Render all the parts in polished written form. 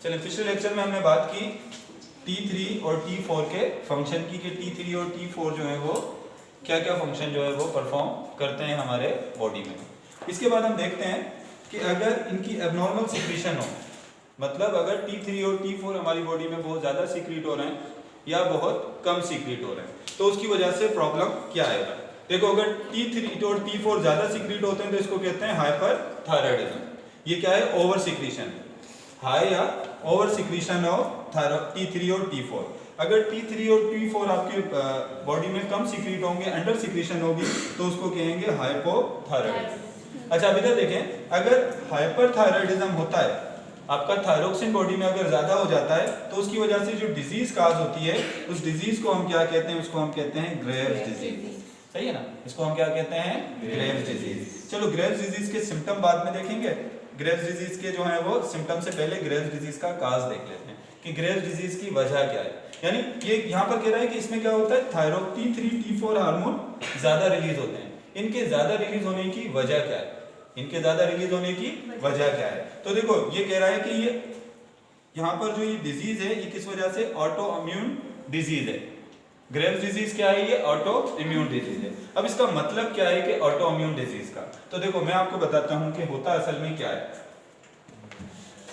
चलिए पिछले लेक्चर में हमने बात की T3 और T4 के फंक्शन की कि T3 और T4 जो है वो क्या क्या फंक्शन जो है वो परफॉर्म करते हैं हमारे बॉडी में। इसके बाद हम देखते हैं कि अगर इनकी एबनॉर्मल सिक्रीशन हो, मतलब अगर T3 और T4 हमारी बॉडी में बहुत ज़्यादा सीक्रेट हो रहे हैं या बहुत कम सीक्रेट हो रहे हैं, तो उसकी वजह से प्रॉब्लम क्या आएगा। देखो, अगर T3 और T4 ज़्यादा सीक्रेट होते हैं तो इसको कहते हैं हाइपरथायराइडिज्म। ये क्या है? ओवर सिक्रीशन, हाई या ओवर सिक्रीशन ऑफ T3 और T4। अगर T3 और T4 आपके बॉडी में कम सीक्रेट होंगे, अंडर सिक्रीशन होगी, तो उसको कहेंगे हाइपोथायराइडिज्म। अच्छा, अब इधर देखें, अगर हाइपरथायराइडिज्म होता है, आपका थायरोक्सिन बॉडी में अगर ज्यादा हो जाता है, तो उसकी वजह से जो डिजीज काज होती है, उस डिजीज को हम क्या कहते हैं? उसको हम कहते हैं ग्रेव्स डिजीज। सही है ना? इसको हम क्या कहते हैं? Graves disease. चलो, ग्रेव्स डिजीज के सिम्टम बाद में देखेंगे। ग्रेव्स डिजीज के जो है वो सिम्टम से पहले ग्रेव्स डिजीज का काज देख लेते हैं कि ग्रेव्स डिजीज की वजह क्या है। यानी ये यहाँ पर कह रहा है कि इसमें क्या होता है, थायरोक्सिन T3 T4 हार्मोन ज्यादा रिलीज होते हैं। इनके ज्यादा रिलीज होने की वजह क्या है? इनके ज्यादा रिलीज होने की वजह क्या है? तो देखो, ये कह रहा है कि ये यहाँ पर जो ये डिजीज है, ये किस वजह से? ऑटो इम्यून डिजीज है। ग्रेव्स डिजीज क्या है? ये ऑटो इम्यून डिजीज है। अब इसका मतलब क्या है कि ऑटो इम्यून डिजीज का? तो देखो, मैं आपको बताता हूं कि होता असल में क्या है।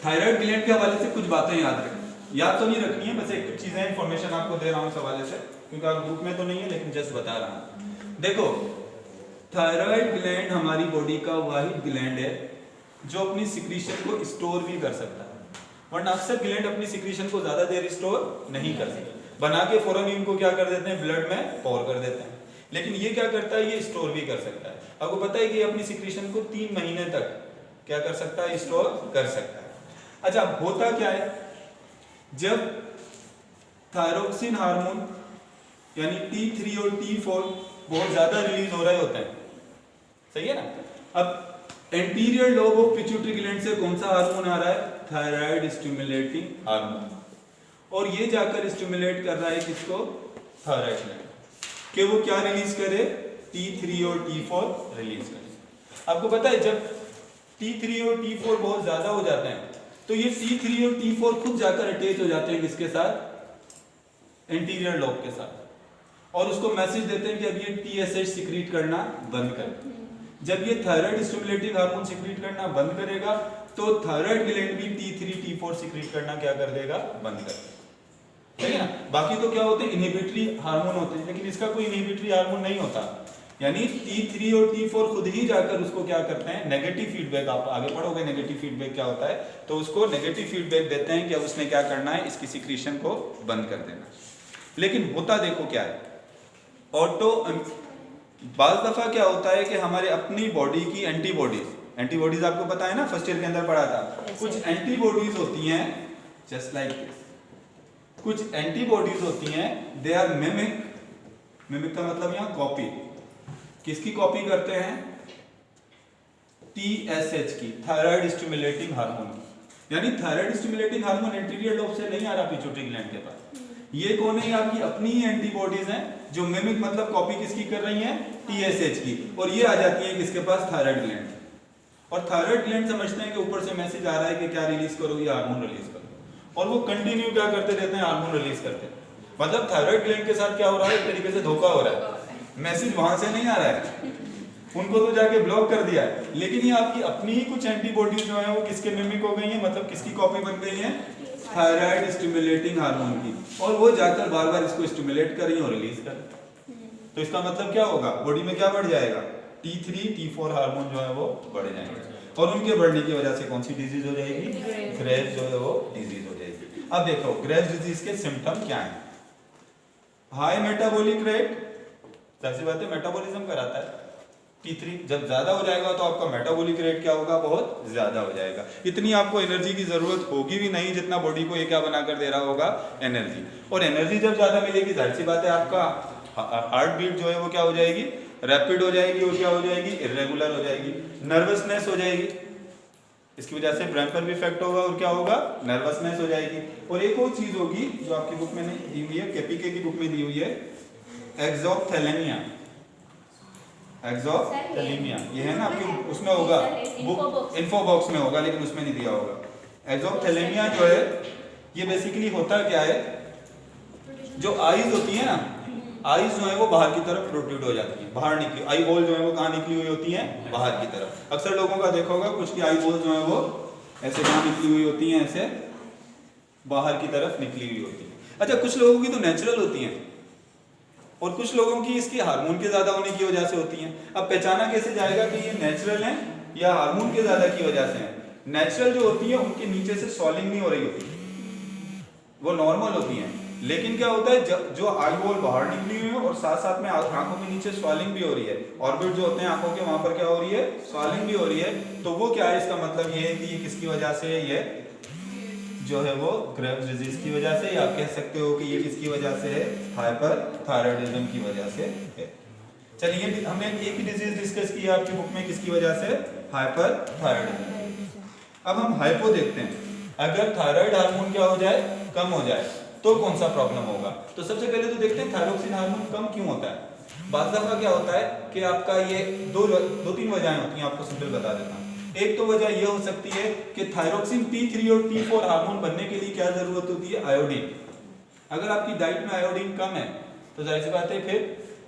थायराइड ग्लैंड के हवाले से कुछ बातें याद रखनी, याद तो नहीं रखनी है, बस एक चीजें इंफॉर्मेशन आपको दे रहा हूं इस हवाले से, क्योंकि आप ग्रुप में तो नहीं है, लेकिन जस्ट बता रहा हूं। देखो, थायराइड ग्लैंड हमारी बॉडी का वाहिद ग्लैंड है जो अपनी सिक्रीशन को स्टोर भी कर सकता है, वरना अक्सर ग्लैंड अपनी सिक्रीशन को ज्यादा देर स्टोर नहीं कर सकते, बना के फौरन इनको क्या कर देते हैं? ब्लड में पोर कर देते हैं। लेकिन ये क्या करता है? ये स्टोर भी कर सकता है। आपको पता है कि ये अपनी सिक्रीशन को 3 महीने तक क्या कर सकता है? स्टोर कर सकता है। अच्छा, होता क्या है, जब थायरोक्सिन हार्मोन यानी T3 और T4 बहुत ज्यादा रिलीज हो रहे होते हैं, सही है ना? अब anterior lobe of pituitary gland से कौन सा हार्मोन आ रहा है? Thyroid stimulating hormone. और ये जाकर स्टिमुलेट कर रहा है किसको? थायराइड ग्लैंड, कि वो क्या रिलीज करे? T3 और T4 रिलीज करे। आपको पता है, जब T3 और T4 बहुत ज्यादा हो जाते हैं, तो ये T3 और T4 खुद जाकर अटैच हो जाते हैं किसके साथ? एंटीरियर लोब के साथ, और उसको मैसेज देते हैं कि अब ये TSH सिक्रीट करना बंद कर। जब ये थायराइड स्टिमुलेटिंग हार्मोन सिक्रीट करना बंद करेगा, तो थायराइड ग्लैंड भी T3 T4 सिक्रीट करना क्या कर देगा? बंद कर देगा। ठीक है ना? बाकी तो क्या होते हैं? इनहिबिटरी हार्मोन होते हैं, लेकिन इसका कोई इनहिबिटरी हार्मोन नहीं होता। यानी T3 और T4 खुद ही जाकर उसको क्या करते हैं? नेगेटिव फीडबैक, आप आगे पढ़ोगे नेगेटिव फीडबैक क्या होता है, तो उसको नेगेटिव फीडबैक देते हैं कि अब उसने क्या करना है? इसकी सिक्रीशन को बंद कर देना। लेकिन होता देखो क्या है, बाज़ दफा क्या होता है कि हमारे अपनी बॉडी की एंटीबॉडीज आपको पता है ना, फर्स्ट ईयर के अंदर पढ़ा था, कुछ एंटीबॉडीज होती हैं जस्ट लाइक दिस। कुछ एंटीबॉडीज होती हैं, दे आर मिमिक का मतलब यहाँ कॉपी। किसकी कॉपी करते हैं? TSH की, थायराइड स्टिमुलेटिंग हार्मोन। यानी thyroid stimulating hormone anterior lobe से नहीं आ रहा पिट्यूटरी ग्लैंड के पास। ये कौन है? आपकी अपनी ही एंटीबॉडीज हैं जो मिमिक मतलब कॉपी किसकी कर रही हैं? TSH की। और ये आ जाती है किसके पास? Thyroid gland. और थायराइड ग्लैंड समझते हैं कि ऊपर से मैसेज आ रहा है कि क्या रिलीज करो? ये हार्मोन रिलीज करो, और वो कंटिन्यू क्या करते रहते हैं? हार्मोन रिलीज करते हैं। मतलब थायराइड ग्लैंड के साथ क्या हो रहा है? एक तरीके से धोखा हो रहा है, मैसेज वहां से नहीं आ रहा है, उनको तो जाके ब्लॉक कर दिया है, लेकिन ये आपकी अपनी ही कुछ एंटीबॉडीज जो है वो किसके मिमिक हो गई है? मतलब किसकी कॉपी बन गई है? थायराइड स्टिमुलेटिंग हार्मोन की। और वो जाकर बार बार इसको स्टिमुलेट कर रही है और रिलीज कर रही है। तो इसका मतलब क्या होगा? बॉडी में क्या बढ़ जाएगा? T3 T4 हार्मोन जो है वो बढ़ जाएंगे, और उनके बढ़ने की वजह से कौन सी डिजीज हो जाएगी? ग्रेव्स जो है वो डिजीज हो जाएगी। अब देखो, ग्रेव्स डिजीज के सिम्टम क्या है? हाई मेटाबॉलिक रेट, जाहिर बात है मेटाबॉलिज्म कराता है। T3 जब ज्यादा हो जाएगा तो आपका मेटाबॉलिक रेट क्या होगा? बहुत ज्यादा हो जाएगा। इतनी आपको एनर्जी की जरूरत होगी भी नहीं जितना बॉडी को ये क्या बनाकर दे रहा होगा? एनर्जी। और एनर्जी जब ज्यादा मिलेगी, जाहिर सी बात है आपका हार्ट बीट जो है वो क्या हो जाएगी? रैपिड हो जाएगी, और क्या हो जाएगी? इरेगुलर हो जाएगी। नर्वसनेस हो जाएगी, इसकी वजह से ब्रेन पर भी इफेक्ट होगा, और क्या होगा? नर्वसनेस हो जाएगी। और एक और चीज होगी जो आपकी बुक में नहीं दी हुई है, केपीके की बुक में दी हुई है, एक्सोप्थैलेमिया। एक्सोप्थैलेमिया ये है ना आपकी, उसमें होगा, बुक इन्फो बॉक्स में होगा, लेकिन उसमें नहीं दिया होगा। एक्सोथैलेमिया जो है ये बेसिकली होता क्या है, जो आईज होती है ना, आईज जो है वो बाहर की तरफ प्रोट्रूड हो जाती है, बाहर निकली, आई बॉल जो है वो कहाँ निकली हुई होती है, बाहर की तरफ। अक्सर लोगों का देखा होगा कुछ की आई बॉल जो है वो ऐसे कहाँ निकली हुई होती है, ऐसे बाहर की तरफ निकली हुई होती है। अच्छा, कुछ लोगों की तो नेचुरल होती है और कुछ लोगों की इसकी हार्मोन के ज्यादा होने की वजह से होती है। अब पहचाना कैसे जाएगा कि ये नेचुरल है या हार्मोन के ज्यादा की वजह से है? नेचुरल जो होती है उनके नीचे से स्वेलिंग नहीं हो रही होती, वो नॉर्मल होती है। लेकिन क्या होता है, जो आई बॉल बाहर निकली हुई है और साथ साथ में आंखों के नीचे स्वेलिंग भी हो रही है, ऑर्बिट जो होते हैं आंखों के, वहां पर क्या हो रही है, स्वेलिंग भी हो रही है, तो वो क्या है, इसका मतलब ये है कि ये किसकी वजह से, ये जो है वो ग्रेव्स डिजीज की वजह से, या आप कह सकते हो कि ये किसकी वजह से है, हाइपरथायराइडिज्म की वजह से है। चलिए हमने एक ही डिजीज डिस्कस किया आपकी बुक में, किसकी वजह से, हाइपरथायराइडिज्म। अब हम हाइपो देखते हैं, अगर थायराइड हार्मोन क्या हो जाए, कम हो जाए, तो कौन सा प्रॉब्लम होगा। तो सबसे पहले तो देखते हैं थायरोक्सिन हार्मोन कम क्यों होता है। बात दफा क्या होता है कि आपका ये दो तीन वजहें होती हैं, आपको सिंपल बता देता हूँ। एक तो वजह ये हो सकती है कि थायरोक्सिन T3 और T4 हार्मोन बनने के लिए क्या जरूरत होती है, आयोडीन। अगर आपकी डाइट में आयोडीन कम है तो जाहिर सी बात है फिर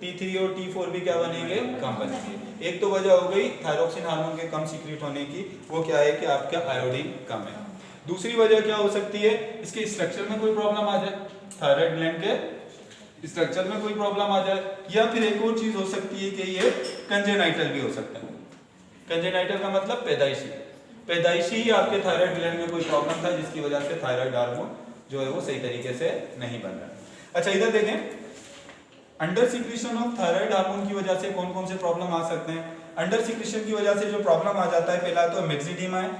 T3 और T4 भी क्या बनेंगे, कम बनेंगे। एक तो वजह हो गई थायरोक्सिन हार्मोन के कम सीक्रेट होने की, वो क्या है कि आपका आयोडीन कम है। दूसरी वजह क्या हो सकती है, इसके स्ट्रक्चर में कोई प्रॉब्लम आ जाए, थायराइड ग्लैंड के स्ट्रक्चर में कोई प्रॉब्लम आ जाए, या फिर एक और चीज हो सकती है कि ये कंजेनाइटल भी हो सकता है। कंजेनाइटल का मतलब पैदाइशी ही आपके थायराइड ग्लैंड में कोई प्रॉब्लम था जिसकी वजह से थायराइड हार्मोन जो है वो सही तरीके से नहीं बन रहा। अच्छा इधर देखें, under secretion of thyroid hormone की वजह से कौन कौन से प्रॉब्लम आ सकते हैं। अंडर सीक्रेशन की वजह से जो प्रॉब्लम आ जाता है, पहला तो मिक्सिडीमा है।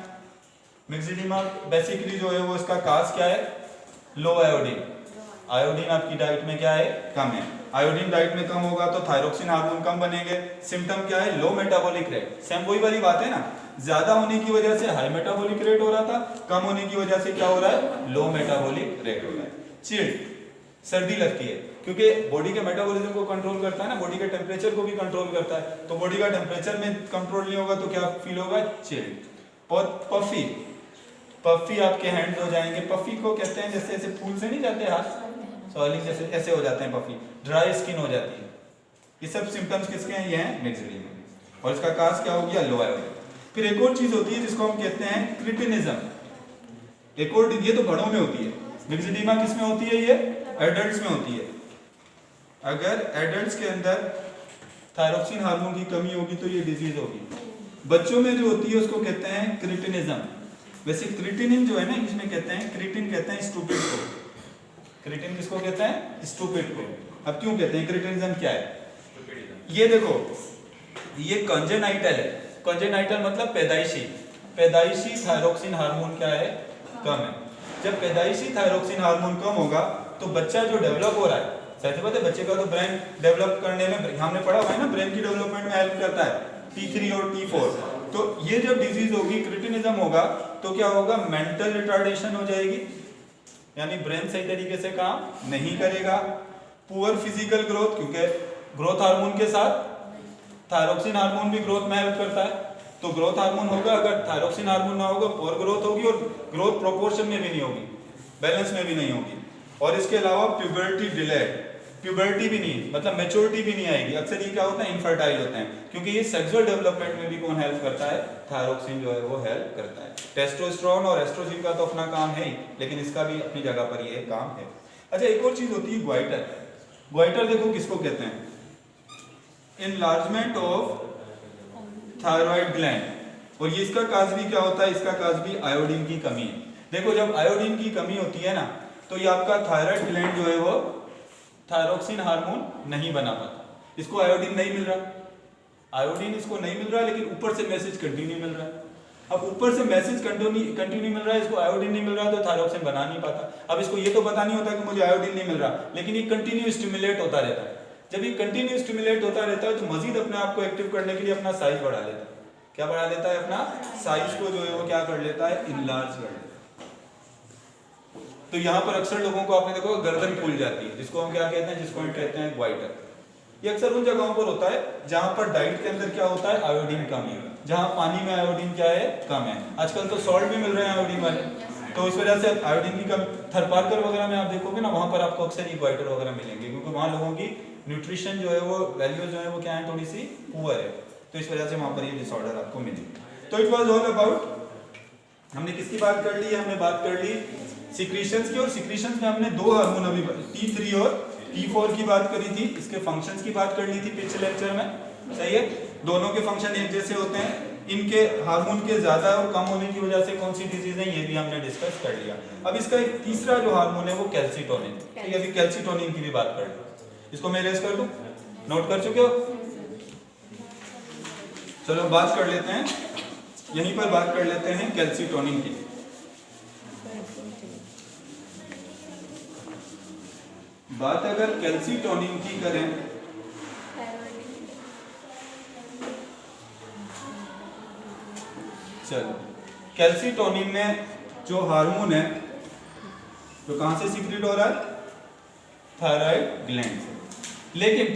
मिक्सिडीमा बेसिकली जो है वो इसका काज क्या है, लो आयोडीन। आयोडीन आपकी डाइट में क्या है, कम है। आयोडीन डाइट में कम होगा तो थायरोक्सिन हार्मोन कम बनेंगे। सिम्टम क्या है, लो मेटाबॉलिक रेट। सेम वही वाली बात है ना, ज्यादा होने की वजह से हाई मेटाबॉलिक रेट हो रहा था, कम होने की वजह से क्या हो रहा है, लो मेटाबॉलिक रेट हो रहा है। चिल्ड, सर्दी लगती है, क्योंकि बॉडी के मेटाबॉलिज्म को कंट्रोल करता है ना, बॉडी के टेम्परेचर को भी कंट्रोल करता है, तो बॉडी का टेम्परेचर में कंट्रोल नहीं होगा तो क्या फील होगा, चिल्ड। और पफी, पफी आपके हैंड्स हो जाएंगे। पफी को कहते हैं जैसे ऐसे फूल से नहीं जाते हाथ, सॉइलिंग जैसे ऐसे हो जाते हैं पफी। ड्राई स्किन हो जाती है। ये सब सिम्टम्स किसके हैं, ये हैं मिक्सिडीमा। और इसका काज क्या हो गया, लो आयोडीन। फिर एक और चीज होती है जिसको हम कहते हैं क्रिटिनिज्म। एक और, ये तो बड़ों में होती है, मिक्सिडीमा किस में होती है, ये एडल्ट्स में होती है। अगर एडल्ट्स के अंदर थायरोक्सिन हार्मोन की कमी होगी तो ये डिजीज होगी। बच्चों में जो होती है उसको कहते हैं क्रिटिनिज्म। वैसे क्रिटिनिन जो है ना, इसमें कहते हैं, क्रिटिन कहते हैं स्टूपिड को। क्रिटिन किसको कहते हैं, स्टूपिड को। अब क्यों कहते हैं, क्रिटिनिज्म क्या है, ये देखो, ये कंजेनाइटल है। कंजेनाइटल मतलब पैदाइशी थायरोक्सिन हार्मोन क्या है, कम है। जब पैदाइशी थायरोक्सिन हार्मोन कम होगा तो बच्चा जो डेवलप हो रहा है, सही बात है, बच्चे का तो ब्रेन डेवलप करने में, हमने पढ़ा हुआ है ना, ब्रेन की डेवलपमेंट में हेल्प करता है T3 और T4। तो ये जब डिजीज होगी, क्रिटिनिज्म होगा, तो क्या होगा, मेंटल रिटार्डेशन हो जाएगी, यानी ब्रेन सही तरीके से काम नहीं करेगा। पुअर फिजिकल ग्रोथ, क्योंकि ग्रोथ हार्मोन के साथ थायरोक्सिन हार्मोन भी ग्रोथ में हेल्प करता है, तो ग्रोथ हार्मोन होगा, अगर थायरोक्सिन हार्मोन ना होगा पुअर ग्रोथ होगी, और ग्रोथ प्रोपोर्शन में भी नहीं होगी, बैलेंस में भी नहीं होगी। और इसके अलावा प्यूबर्टी डिलेड, प्यूबर्टी भी नहीं, मतलब मैच्योरिटी भी नहीं आएगी। अक्सर ये क्या होता है, इनफर्टाइल होते हैं, क्योंकि ये सेक्सुअल डेवलपमेंट में भी कौन हेल्प करता है, थायरोक्सिन जो है वो हेल्प करता है। टेस्टोस्टेरोन और एस्ट्रोजन का तो अपना काम है ही, लेकिन इसका भी अपनी जगह पर ये काम है। अच्छा एक और चीज होती है ग्वाइटर। ग्वाइटर देखो किसको कहते हैं, इनलार्जमेंट ऑफ थायराइड ग्लैंड। और ये इसका काज भी क्या होता है, इसका काज भी आयोडीन की कमी है। देखो जब आयोडीन की कमी होती है ना, तो ये आपका थायराइड ग्लैंड जो है वो थायरोक्सिन हार्मोन नहीं बना पाता, इसको आयोडीन नहीं मिल रहा, आयोडीन इसको नहीं मिल रहा, लेकिन ऊपर से मैसेज कंटिन्यू मिल रहा है। अब ऊपर से मैसेज कंटिन्यू मिल रहा है, इसको आयोडीन नहीं मिल रहा, तो थायरोक्सिन बना नहीं पाता। अब इसको ये तो पता नहीं होता कि मुझे आयोडीन नहीं मिल रहा, लेकिन ये कंटिन्यू स्टिमुलेट होता रहता है। जब ये कंटिन्यू स्टिमुलेट होता रहता है तो मजीद अपने आप को एक्टिव करने के लिए अपना साइज बढ़ा लेता है। क्या बढ़ा लेता है, अपना साइज को जो है वो क्या कर लेता है, इनलार्ज कर लेता है। तो यहाँ पर अक्सर लोगों को आपने देखो गर्दन फूल जाती है, जिसको हम क्या कहते हैं, जिसको हम कहते हैं ग्वाइटर। ये अक्सर उन जगहों पर होता है जहां पर डाइट के अंदर क्या होता है, आयोडीन कम है, जहां पानी में आयोडीन क्या है, कम है। आजकल तो सॉल्ट भी मिल रहे हैं आयोडीन वाले, तो इस वजह से आयोडीन की कम थरपारकर वगैरह में आप देखोगे ना, वहाँ पर आपको अक्सर ई क्वाइटर वगैरह मिलेंगे, क्योंकि वहाँ लोगों की न्यूट्रिशन जो है वो वैल्यू जो है वो क्या है, थोड़ी सी पुअर है, तो इस वजह से वहाँ पर ये डिसऑर्डर आपको मिलेंगे। तो इट वाज ऑल अबाउट, हमने किसकी बात कर ली, हमने बात कर ली सिक्रीशंस की, और सिक्रीशंस में हमने दो हार्मोन अभी T3 और T4 की बात करी थी, इसके फंक्शंस की बात कर ली थी पिछले लेक्चर में, सही है। दोनों के फंक्शन एक जैसे होते हैं, इनके हार्मोन के ज्यादा और कम होने की वजह से कौन सी डिजीज है ये भी हमने डिस्कस कर लिया। अब इसका एक तीसरा जो हार्मोन है वो कैल्सीटोनिन, ठीक है, अभी कैल्सीटोनिन की भी बात कर ली, इसको मैं रेस कर दूं, नोट कर चुके हो? चलो बात कर लेते हैं, यहीं पर बात कर लेते हैं कैल्सीटोनिन की। बात अगर कैल्सीटोनिन की करें, चलो कैल्सीटोनिन में जो हार्मोन है जो कहां से सीक्रेट हो रहा है, थायराइड ग्लैंड से। लेकिन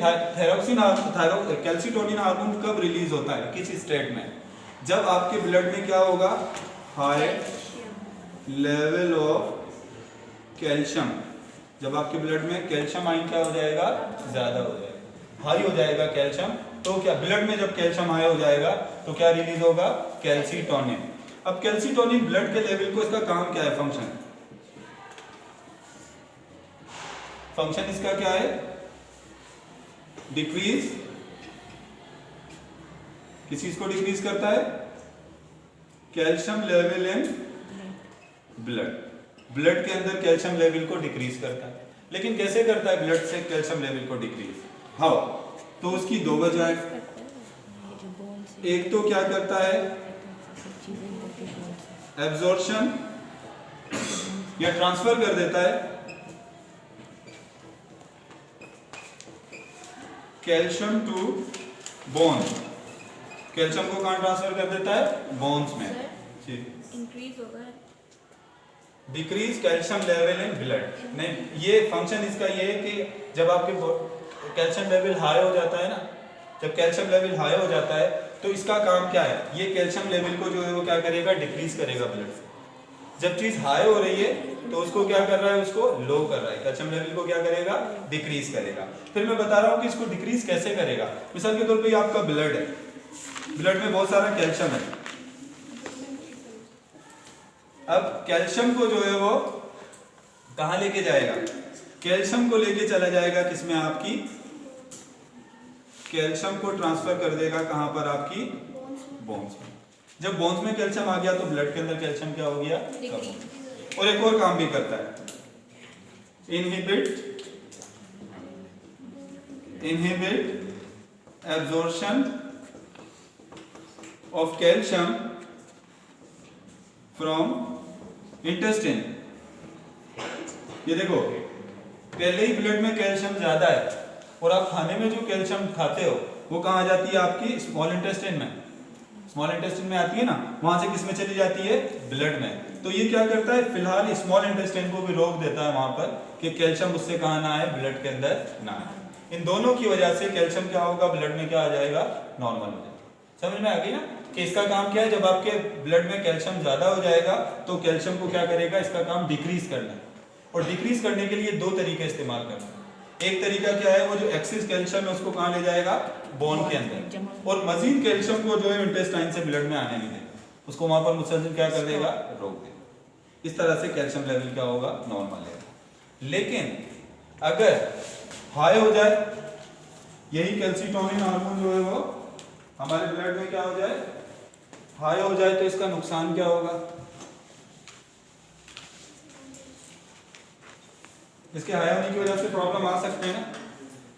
कैल्सीटोनिन हार्मोन कब रिलीज होता है, किस स्टेट में? जब आपके ब्लड में क्या होगा, हाई लेवल ऑफ कैल्शियम, जब आपके ब्लड में कैल्शियम आयन क्या हो जाएगा, ज्यादा हो जाएगा, हाई हो जाएगा कैल्शियम, तो क्या ब्लड में जब कैल्शियम हाई हो जाएगा तो क्या रिलीज होगा, कैल्सीटोनिन। अब कैल्सीटोनिन ब्लड के लेवल को, इसका काम क्या है, फंक्शन इसका क्या है, डिक्रीज, किस चीज को डिक्रीज करता है, calcium level in blood, blood के अंदर कैल्शियम लेवल को डिक्रीज करता है। लेकिन कैसे करता है ब्लड से कैल्शियम लेवल को डिक्रीज, हाउ? तो उसकी दो वजह है, एक तो क्या करता है, एब्जॉर्प्शन या ट्रांसफर कर देता है कैल्शियम टू बोन, कैल्शियम को कहां ट्रांसफर कर देता है, बोन्स में। इंक्रीज होगा, decrease calcium level in blood, नहीं, ये फंक्शन इसका ये है कि जब आपके कैल्शियम लेवल हाई हो जाता है ना, जब कैल्शियम लेवल हाई हो जाता है तो इसका काम क्या है, ये कैल्शियम लेवल को जो है वो क्या करेगा, डिक्रीज करेगा ब्लड से। जब चीज हाई हो रही है तो उसको क्या कर रहा है, उसको लो कर रहा है, कैल्शियम लेवल को क्या करेगा, डिक्रीज करेगा। फिर मैं बता रहा हूँ कि इसको डिक्रीज कैसे करेगा। मिसाल के तौर पे आपका ब्लड है, ब्लड में बहुत सारा कैल्शियम है, अब कैल्शियम को जो है वो कहां लेके जाएगा, कैल्शियम को लेके चला जाएगा किसमें, आपकी कैल्शियम को ट्रांसफर कर देगा कहां पर, आपकी बोन्स में। जब बोन्स में कैल्शियम आ गया तो ब्लड के अंदर कैल्शियम क्या हो गया, कम। और एक और काम भी करता है, inhibit absorption of calcium from intestine. ये देखो, पहले ही ब्लड में कैल्शियम ज्यादा है और आप खाने में जो कैल्शियम खाते हो वो कहाँ आ जाती है, आपकी स्मॉल इंटेस्टाइन में, स्मॉल इंटेस्टाइन में आती है ना, वहां से किस में चली जाती है, ब्लड में। तो ये क्या करता है, फिलहाल स्मॉल इंटेस्टाइन को भी रोक देता है वहां पर कि कैल्शियम उससे कहाँ ना आए, ब्लड के अंदर ना आए। इन दोनों की वजह से कैल्शियम क्या होगा, ब्लड में क्या आ जाएगा, नॉर्मल हो जाएगा। समझ में आ गई ना कि इसका काम क्या है, जब आपके ब्लड में कैल्शियम ज्यादा हो जाएगा तो कैल्शियम को क्या करेगा, इसका काम डिक्रीज करना है। और डिक्रीज करने के लिए दो तरीके इस्तेमाल करना है। एक तरीका क्या है, वो जो एक्सिस कैल्शियम है उसको कहां ले जाएगा, बोन के अंदर, और मजीद कैल्शियम को जो है इंटेस्टाइन से ब्लड में आने नहीं देगा, उसको वहां पर मुसलसल क्या कर देगा, रोक देगा। इस तरह से कैल्शियम लेवल क्या होगा, नॉर्मल रहेगा। लेकिन अगर हाई हो जाए, यही कैल्सीटोनिन हार्मोन जो है वो हमारे ब्लड में क्या हो जाए, हाई हो जाए, तो इसका नुकसान क्या होगा, इसके हाई होने की वजह से प्रॉब्लम आ सकते हैं ना।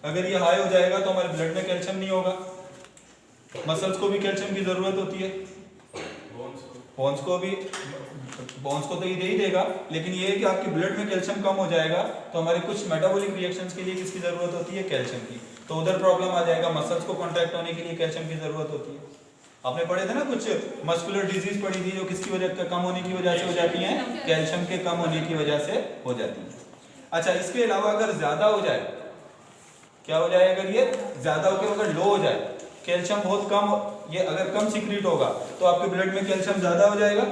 अगर ये हाई हो जाएगा तो हमारे ब्लड में कैल्शियम नहीं होगा, मसल्स को भी कैल्शियम की जरूरत होती है, बोन्स को भी, बोन्स को तो ये दे ही देगा, लेकिन ये है कि आपके ब्लड में कैल्शियम कम हो जाएगा तो हमारे कुछ मेटाबॉलिक रिएक्शंस के लिए किसकी जरूरत होती है, कैल्शियम की, तो उधर प्रॉब्लम आ जाएगा। मसल्स को कॉन्ट्रैक्ट होने के लिए कैल्शियम की जरूरत होती है। आपने पढ़े थे ना कुछ मस्कुलर डिजीज पढ़ी थी जो किसकी वजह, कम होने की वजह से हो जाती है, कैल्शियम के कम होने की वजह से हो जाती है। अच्छा, इसके अलावा अगर ज्यादा हो जाए, क्या हो जाए, अगर ये ज्यादा होकर अगर लो हो जाए, कैल्शियम बहुत कम, ये अगर कम सीक्रेट होगा तो आपके ब्लड में कैल्शियम ज्यादा हो जाएगा,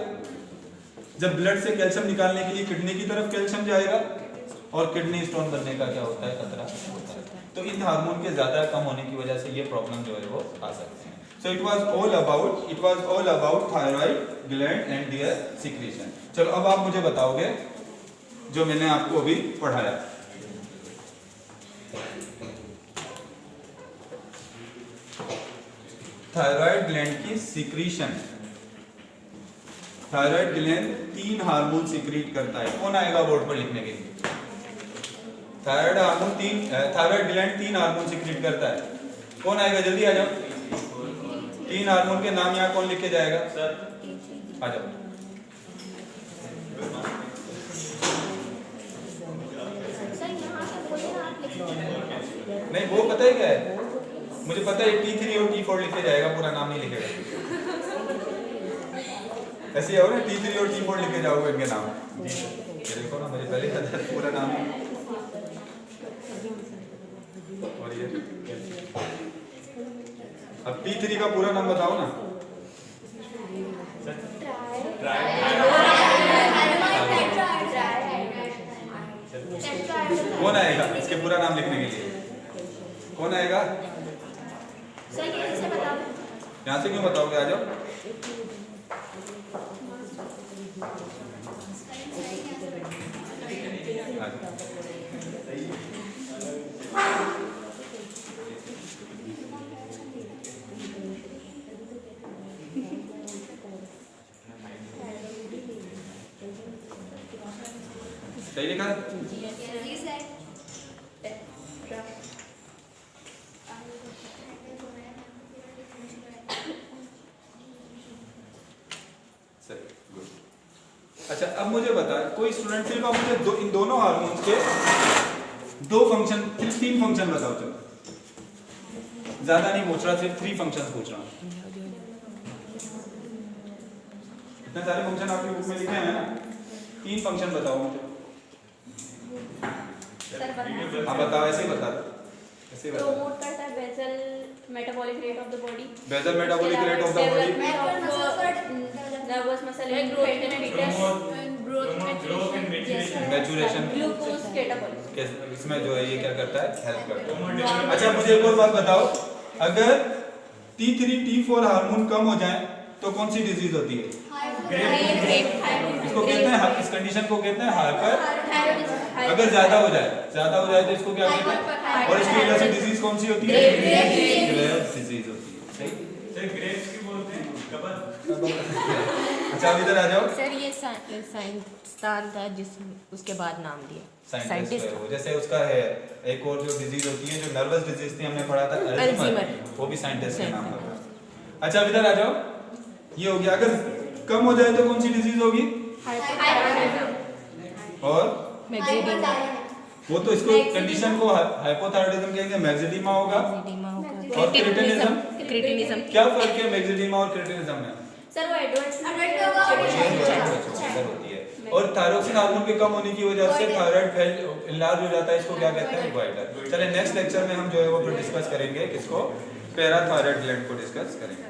जब ब्लड से कैल्शियम निकालने के लिए किडनी की तरफ कैल्शियम जाएगा और किडनी स्टोन बनने का क्या होता है, खतरा होता है। तो इन हार्मोन के ज्यादा कम होने की वजह से ये प्रॉब्लम जो है वो आ सकते हैं। So it was all about thyroid gland and their secretion. चलो अब आप मुझे बताओगे जो मैंने आपको अभी पढ़ाया। थायराइड ग्लैंड की secretion. Thyroid gland 3 hormone secrete करता है। कौन आएगा बोर्ड पर लिखने के लिए? थायराइड ग्लैंड 3 हार्मोन सिक्रीट करता है। कौन आएगा, जल्दी आ जाओ। 3 हार्मोन के नाम यहाँ कौन लिख के जाएगा? सर आ जाओ। नहीं वो पता है क्या है, मुझे पता है T3 और T4 लिख के जाएगा, पूरा नाम नहीं लिखेगा। ऐसे ही हो ना, T3 और T4 लिख के जाओगे इनके नाम। ये देखो ना, मुझे पहले पता है पूरा नाम। और ये अब T3 का पूरा नाम बताओ ना। कौन आएगा इसके पूरा नाम लिखने के लिए? कौन आएगा? यहाँ से क्यों बताओगे, आ जाओ। सही लिखा? अच्छा अब मुझे बता, कोई स्टूडेंट सिर्फ आप मुझे इन दोनों हार्मोन्स के 3 फंक्शन बताओ। चलो ज्यादा नहीं पूछ रहा, सिर्फ 3 फंक्शंस पूछ रहा हूँ। इतने सारे फंक्शन आपकी बुक में लिखे हैं ना, 3 फंक्शन बताओ मुझे। हाँ बताओ, ऐसे ही बता। प्रमोट करता है basal metabolic rate of the body. Basal metabolic rate of the body. Nervous muscle maturation. Glucose catabolism. इसमें जो है ये क्या करता है, हेल्प करता है। अच्छा मुझे एक और बात बताओ, अगर T3 T4 हार्मोन कम हो जाए तो कौन सी डिजीज होती है? इसको कहते हैं, इस कंडीशन को कहते हैं हाइपर। अगर ज्यादा हो जाए तो इसको क्या कहते हैं? और इसकी वजह से डिजीज कौन सी होती है? ग्रेव्स डिजीज होती है। सही सर, ग्रेव्स की बोलते हैं कबर। अच्छा अब इधर आ जाओ। सर ये साइंसदान था जिस उसके बाद नाम दिया साइंटिस्ट है वो। जैसे उसका है एक और जो डिजीज होती है, जो नर्वस डिजीज थी, हमने पढ़ा था अल्जाइमर, वो भी साइंटिस्ट का नाम था। अच्छा अब इधर आ जाओ, ये हो गया। अगर कम हो जाए तो कौन सी डिजीज होगी? और वो तो इसको कंडीशन को हाइपोथायराइडिज्म कहेंगे, मैक्सिडिमा होगा और क्रिटिनिज्म। क्या फर्क है मैक्सिडिमा और क्रिटिनिज्म में? सर वो एडवांस होती है। और थायरोक्सिन हार्मोन के कम होने की वजह से थायराइड इनलार्ज हो जाता है, इसको क्या कहते हैं? गोइटर। चलिए नेक्स्ट लेक्चर में हम जो है वो डिस्कस करेंगे किसको? पैराथायराइड ग्लैंड को डिस्कस करेंगे।